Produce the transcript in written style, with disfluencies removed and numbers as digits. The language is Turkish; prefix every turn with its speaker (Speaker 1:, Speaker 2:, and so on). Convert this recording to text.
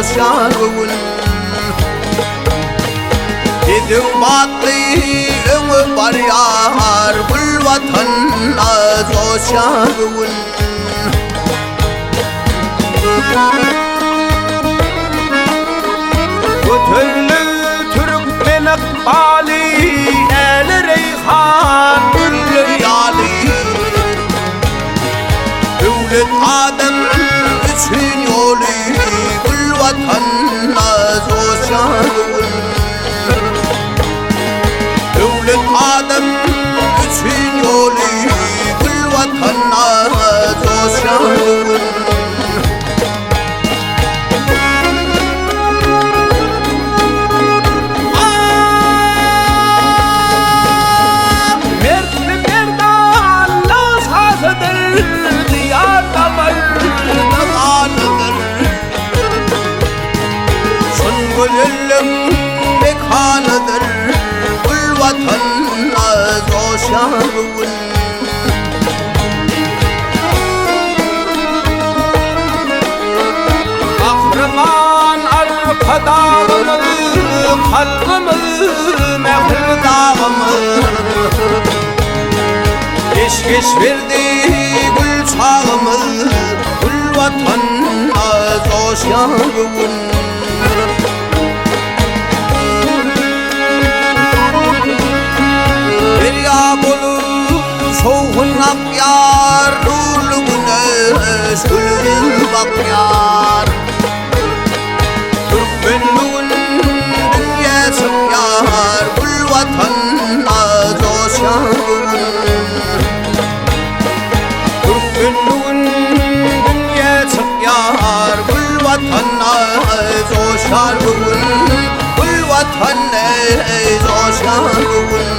Speaker 1: zoşağın Dedim batlığını var yar Gül vatanla zoşağın Götürlü Türkmen akbali El reyhan gül yali Devlet Adem için yolu Gül vatanla zoşağın Devlet Adem için yolu Gül vatanla zoşağın Gönlüm mekanıdır Gül vatanla zoşağın Kahraman arka dağımı Kalbımı mehir dağımı Geç geç verdi gül çağımı Gül vatanla zoşağın Soğun akyar, nurlu güneş, gülün bakyar Türkmenliğin dünyası yar, gül vatanla zoşağın Türkmenliğin dünyası yar, gül vatanla zoşağın Gül vatanla zoşağın